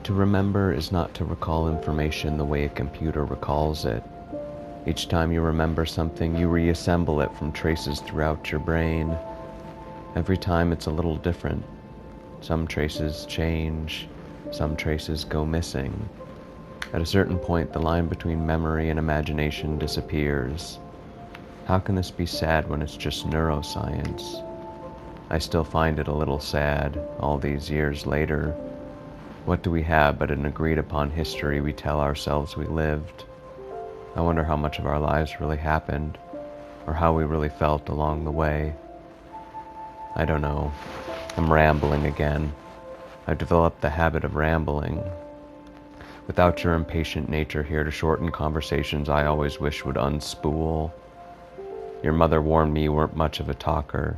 To remember is not to recall information the way a computer recalls it. Each time you remember something, you reassemble it from traces throughout your brain. Every time it's a little different. Some traces change, some traces go missing. At a certain point, the line between memory and imagination disappears. How can this be sad when it's just neuroscience? I still find it a little sad, all these years later. What do we have but an agreed-upon history we tell ourselves we lived? I wonder how much of our lives really happened, or how we really felt along the way. I don't know. I'm rambling again. I've developed the habit of rambling. Without your impatient nature here to shorten conversations I always wish would unspool. Your mother warned me you weren't much of a talker.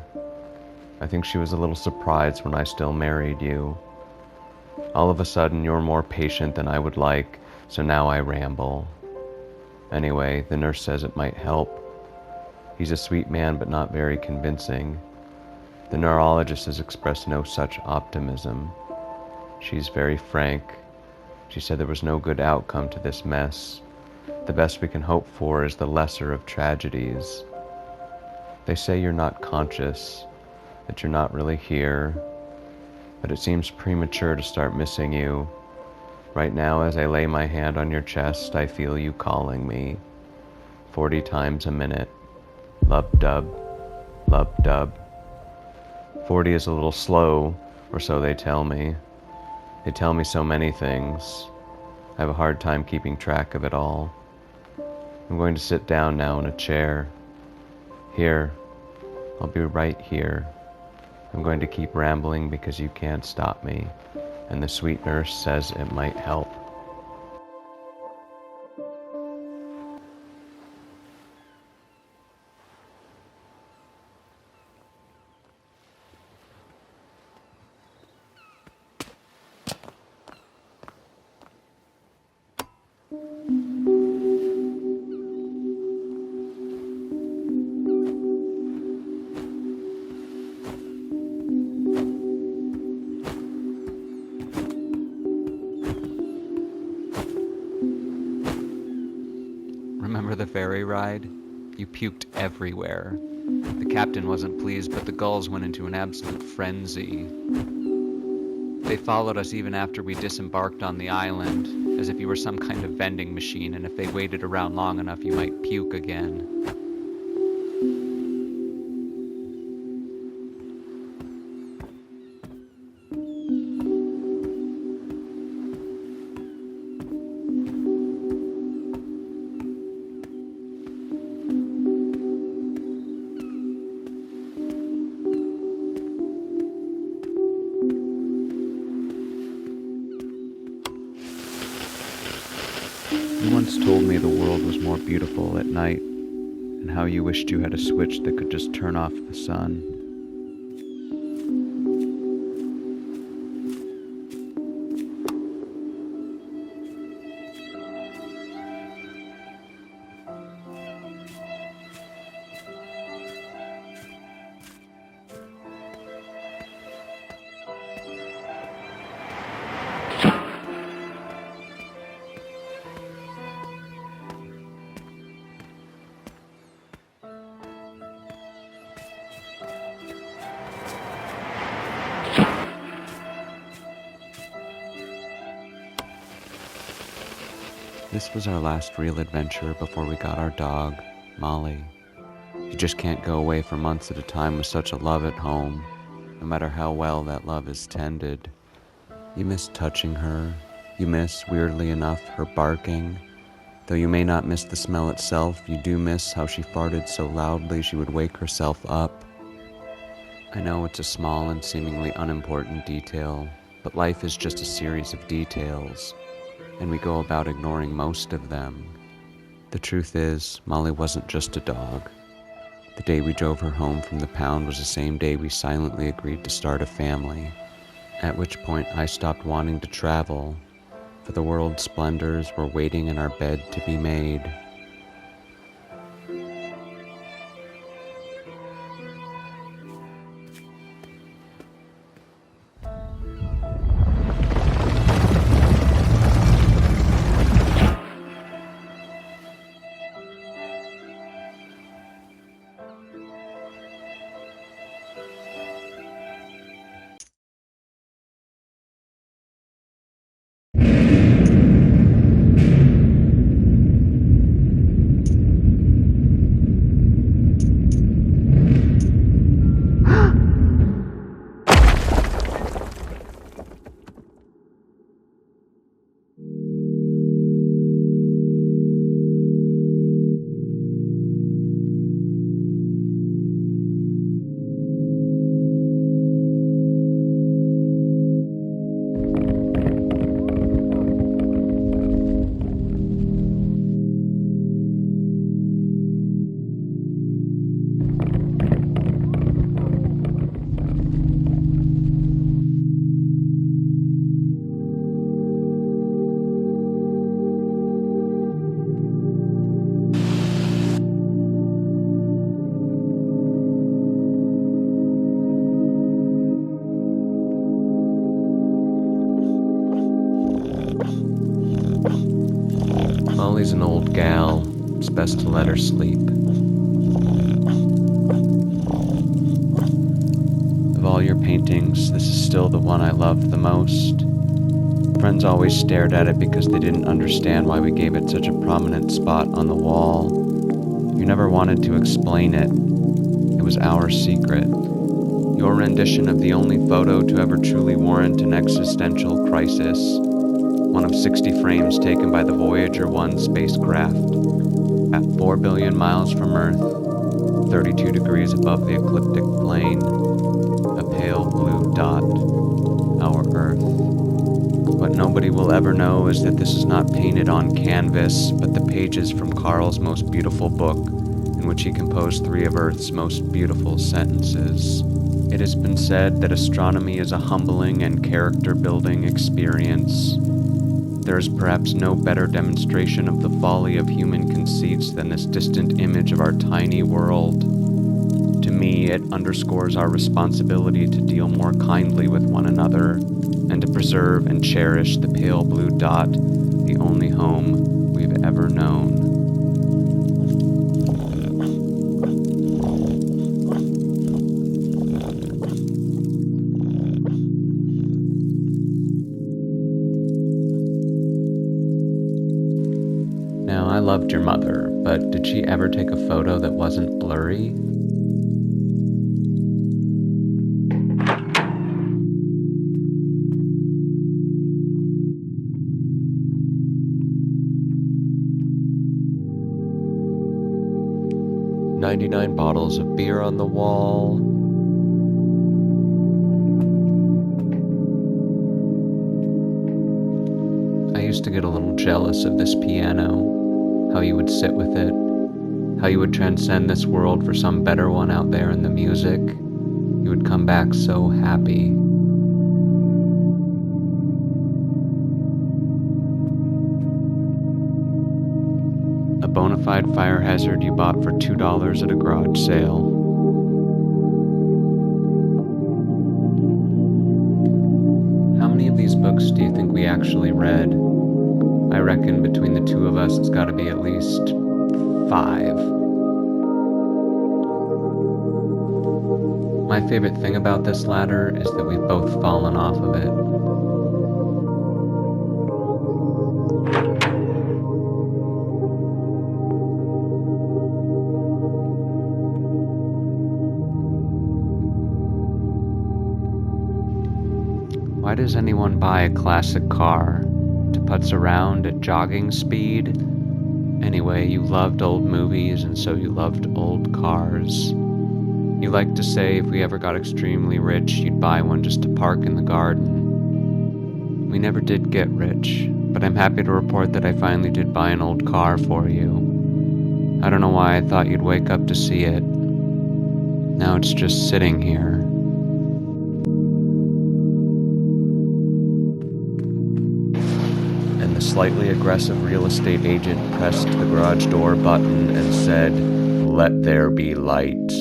I think she was a little surprised when I still married you. All of a sudden, you're more patient than I would like, so now I ramble. Anyway, the nurse says it might help. He's a sweet man, but not very convincing. The neurologist has expressed no such optimism. She's very frank. She said there was no good outcome to this mess. The best we can hope for is the lesser of tragedies. They say you're not conscious, that you're not really here, but it seems premature to start missing you. Right now, as I lay my hand on your chest, I feel you calling me. 40 times a minute. Lub-dub, lub-dub. 40 is a little slow, or so they tell me. They tell me so many things. I have a hard time keeping track of it all. I'm going to sit down now in a chair. Here. I'll be right here. I'm going to keep rambling because you can't stop me, and the sweet nurse says it might help. Remember the ferry ride? You puked everywhere. The captain wasn't pleased, but the gulls went into an absolute frenzy. They followed us even after we disembarked on the island, as if you were some kind of vending machine, and if they waited around long enough, you might puke again. You once told me the world was more beautiful at night, and how you wished you had a switch that could just turn off the sun. This was our last real adventure before we got our dog, Molly. You just can't go away for months at a time with such a love at home, no matter how well that love is tended. You miss touching her. You miss, weirdly enough, her barking. Though you may not miss the smell itself, you do miss how she farted so loudly she would wake herself up. I know it's a small and seemingly unimportant detail, but life is just a series of details, and we go about ignoring most of them. The truth is, Molly wasn't just a dog. The day we drove her home from the pound was the same day we silently agreed to start a family, at which point I stopped wanting to travel, for the world's splendors were waiting in our bed to be made. Molly's an old gal. It's best to let her sleep. Of all your paintings, this is still the one I love the most. Friends always stared at it because they didn't understand why we gave it such a prominent spot on the wall. You never wanted to explain it. It was our secret. Your rendition of the only photo to ever truly warrant an existential crisis. One of 60 frames taken by the Voyager 1 spacecraft. At 4 billion miles from Earth, 32 degrees above the ecliptic plane, a pale blue dot, our Earth. What nobody will ever know is that this is not painted on canvas, but the pages from Carl's most beautiful book, in which he composed 3 of Earth's most beautiful sentences. It has been said that astronomy is a humbling and character-building experience. There is perhaps no better demonstration of the folly of human conceits than this distant image of our tiny world. To me, it underscores our responsibility to deal more kindly with one another, and to preserve and cherish the pale blue dot, the only home we've ever known. Now, I loved your mother, but did she ever take a photo that wasn't blurry? "99 bottles of beer on the wall." I used to get a little jealous of this piano, how you would sit with it, how you would transcend this world for some better one out there in the music. You would come back so happy. A bona fide fire hazard you bought for $2 at a garage sale. How many of these books do you think we actually read? I reckon between the two of us, it's gotta be at least 5. My favorite thing about this ladder is that we've both fallen off of it. Why does anyone buy a classic car? To putz around at jogging speed? Anyway, you loved old movies, and so you loved old cars. You liked to say if we ever got extremely rich, you'd buy one just to park in the garden. We never did get rich, but I'm happy to report that I finally did buy an old car for you. I don't know why I thought you'd wake up to see it. Now it's just sitting here. And the slightly aggressive real estate agent pressed the garage door button and said, "Let there be light."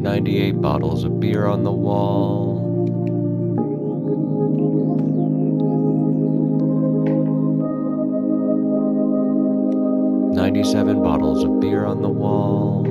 98 bottles of beer on the wall. 97 bottles of beer on the wall.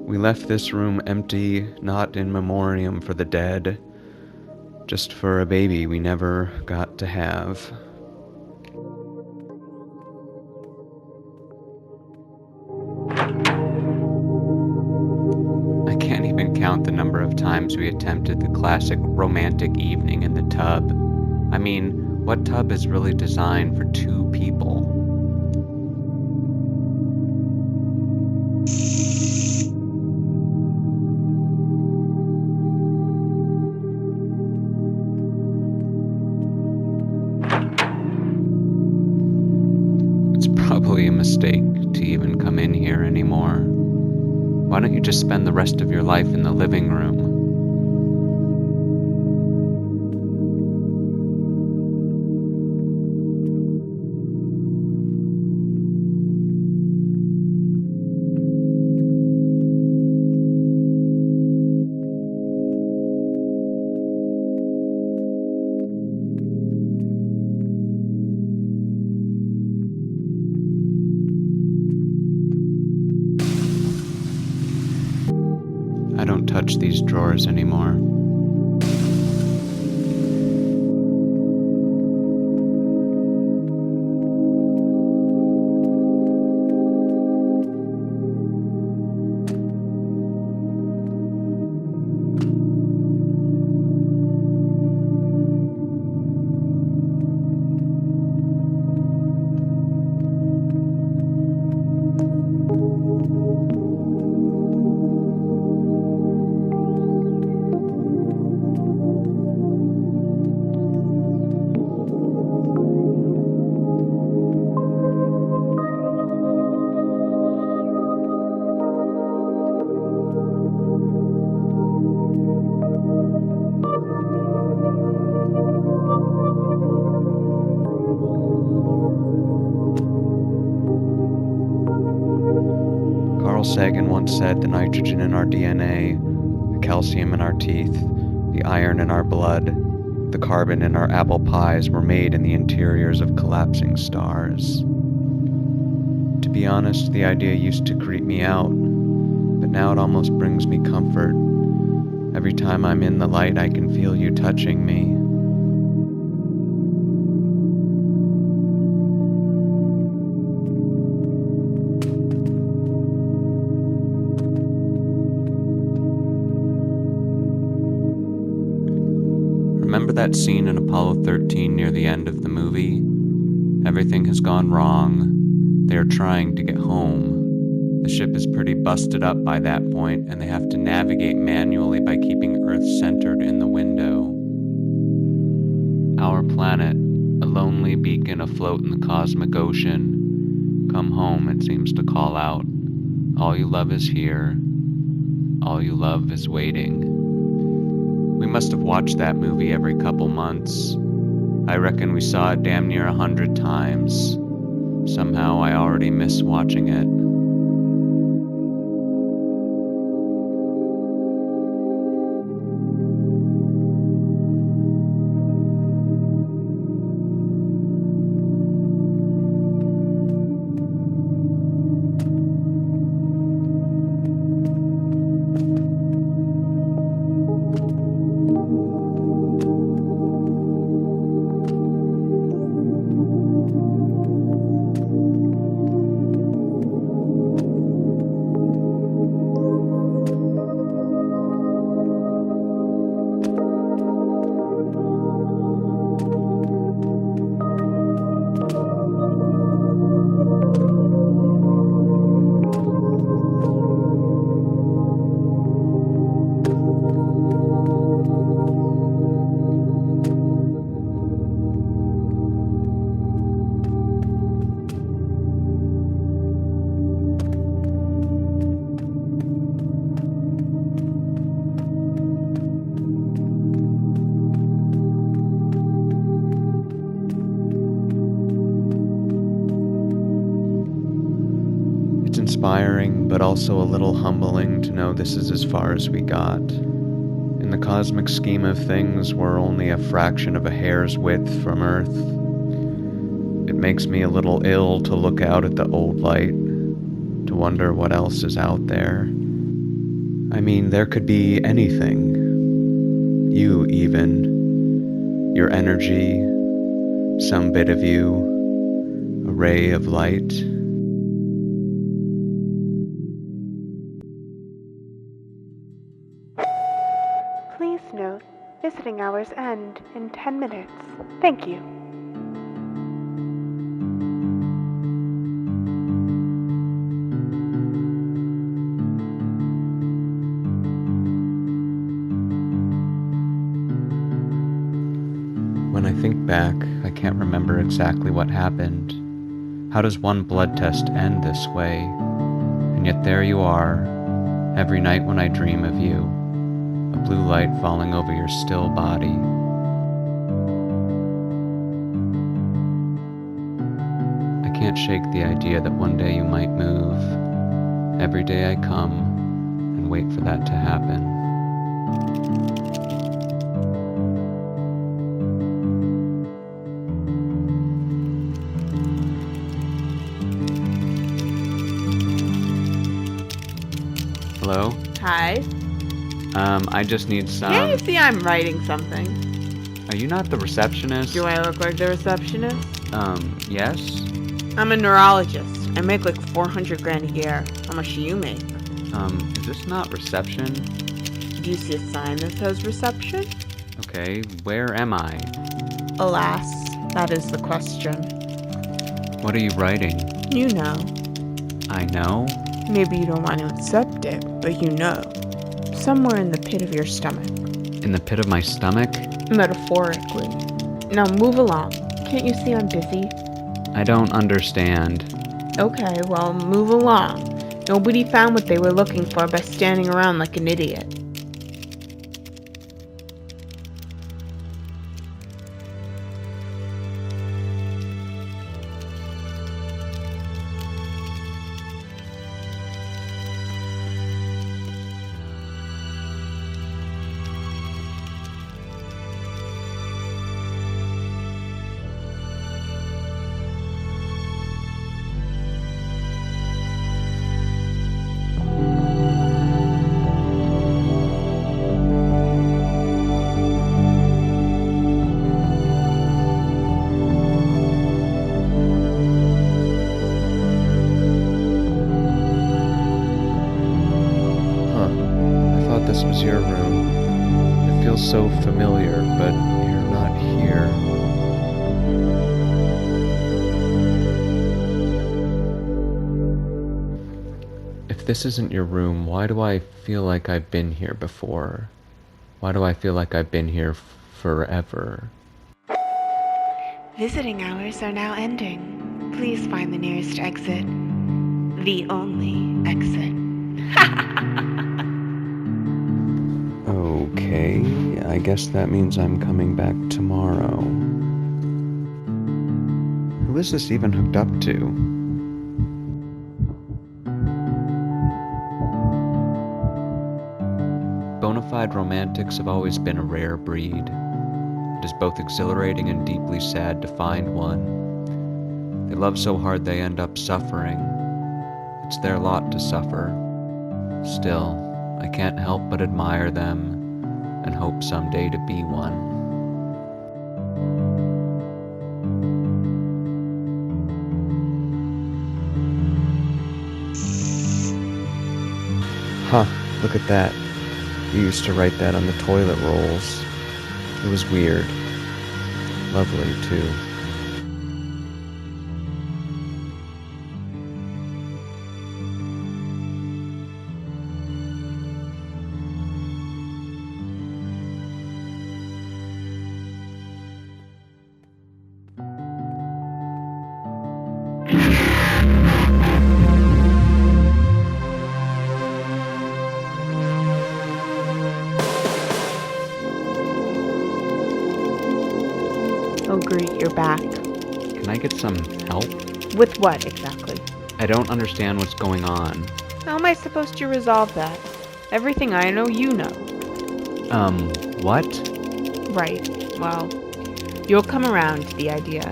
We left this room empty, not in memoriam for the dead, just for a baby we never got to have. I can't even count the number of times we attempted the classic romantic evening in the tub. I mean, what tub is really designed for two people? It's probably a mistake to even come in here anymore. Why don't you just spend the rest of your life in the living room? I don't touch these drawers anymore. Carl Sagan once said the nitrogen in our DNA, the calcium in our teeth, the iron in our blood, the carbon in our apple pies were made in the interiors of collapsing stars. To be honest, the idea used to creep me out, but now it almost brings me comfort. Every time I'm in the light, I can feel you touching me. Remember that scene in Apollo 13 near the end of the movie? Everything has gone wrong. They are trying to get home. The ship is pretty busted up by that point, and they have to navigate manually by keeping Earth centered in the window. Our planet, a lonely beacon afloat in the cosmic ocean. Come home, it seems to call out. All you love is here. All you love is waiting. We must have watched that movie every couple months. I reckon we saw it damn near 100 times. Somehow I already miss watching it. inspiring, but also a little humbling to know this is as far as we got. In the cosmic scheme of things, we're only a fraction of a hair's width from Earth. It makes me a little ill to look out at the old light, to wonder what else is out there. I mean, there could be anything. You, even. Your energy, some bit of you, a ray of light. Please note, visiting hours end in 10 minutes. Thank you. When I think back, I can't remember exactly what happened. How does one blood test end this way? And yet there you are, every night when I dream of you, a blue light falling over your still body. I can't shake the idea that one day you might move. Every day I come and wait for that to happen. Hello? Hi. I just need some... Can't you see I'm writing something? Are you not the receptionist? Do I look like the receptionist? Yes? I'm a neurologist. I make like 400 grand a year. How much do you make? Is this not reception? Do you see a sign that says reception? Okay, where am I? Alas, that is the question. What are you writing? You know. I know? Maybe you don't want to accept it, but you know. Somewhere in the pit of your stomach. In the pit of my stomach? Metaphorically. Now move along. Can't you see I'm busy? I don't understand. Okay, well, move along. Nobody found what they were looking for by standing around like an idiot. This was your room. It feels so familiar, but you're not here. If this isn't your room, why do I feel like I've been here before? Why do I feel like I've been here forever? Visiting hours are now ending. Please find the nearest exit. The only exit. Okay, I guess that means I'm coming back tomorrow. Who is this even hooked up to? Bonafide romantics have always been a rare breed. It is both exhilarating and deeply sad to find one. They love so hard they end up suffering. It's their lot to suffer. Still, I can't help but admire them and hope someday to be one. Huh, look at that. You used to write that on the toilet rolls. It was weird. Lovely, too. Oh, great, you're back. Can I get some help? With what, exactly? I don't understand what's going on. How am I supposed to resolve that? Everything I know, you know. What? Right. Well, you'll come around to the idea.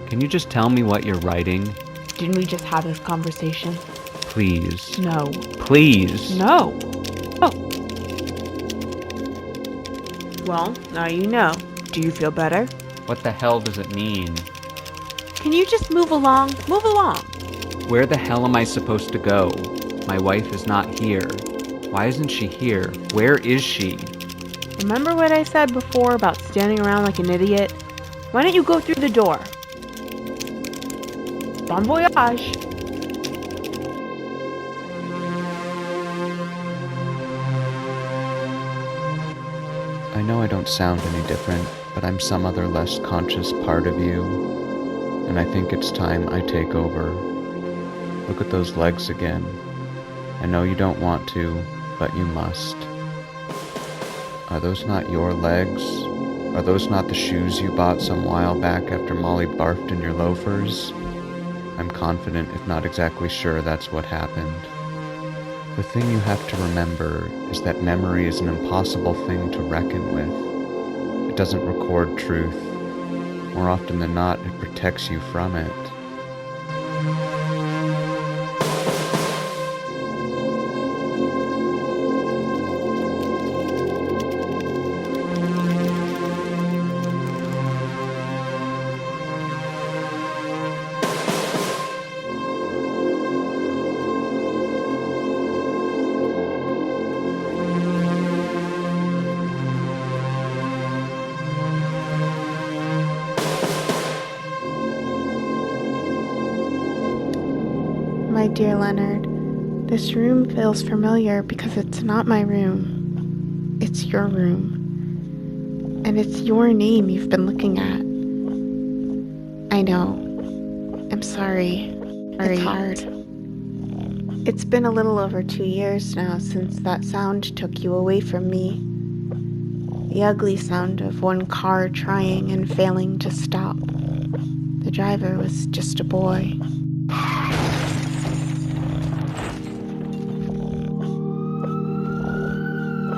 Can you just tell me what you're writing? Didn't we just have this conversation? Please. No. Please. No. Oh. Well, now you know. Do you feel better? What the hell does it mean? Can you just move along? Move along. Where the hell am I supposed to go? My wife is not here. Why isn't she here? Where is she? Remember what I said before about standing around like an idiot? Why don't you go through the door? Bon voyage. I know I don't sound any different, but I'm some other less conscious part of you, and I think it's time I take over. Look at those legs again. I know you don't want to, but you must. Are those not your legs? Are those not the shoes you bought some while back after Molly barfed in your loafers? I'm confident, if not exactly sure, that's what happened. The thing you have to remember is that memory is an impossible thing to reckon with. It doesn't record truth. More often than not, it protects you from it. My dear Leonard, this room feels familiar because it's not my room. It's your room. And it's your name you've been looking at. I know. I'm sorry. It's hard. It's been a little over 2 years now since that sound took you away from me. The ugly sound of one car trying and failing to stop. The driver was just a boy.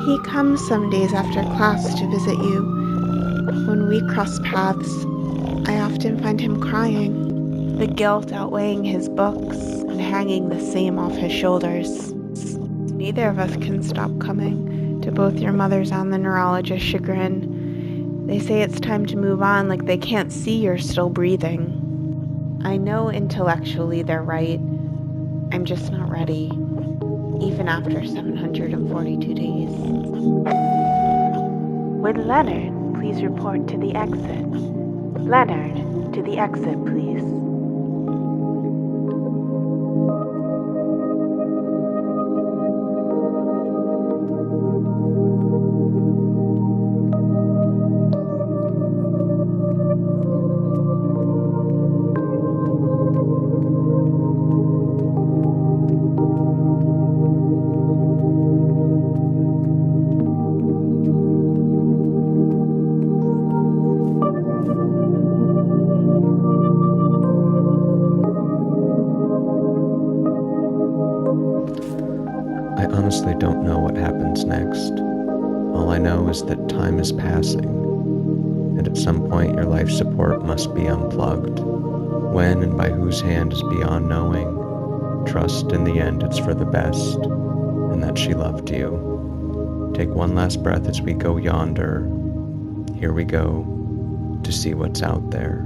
He comes some days after class to visit you. When we cross paths, I often find him crying, the guilt outweighing his books and hanging the same off his shoulders. Neither of us can stop coming, to both your mother's and the neurologist's chagrin. They say it's time to move on, like they can't see you're still breathing. I know intellectually they're right. I'm just not ready. Even after 742 days. Would Leonard please report to the exit? Leonard, to the exit, please. I honestly don't know what happens next. All I know is that time is passing, and at some point your life support must be unplugged. When and by whose hand is beyond knowing. Trust in the end it's for the best, and that she loved you. Take one last breath as we go yonder. Here we go, to see what's out there.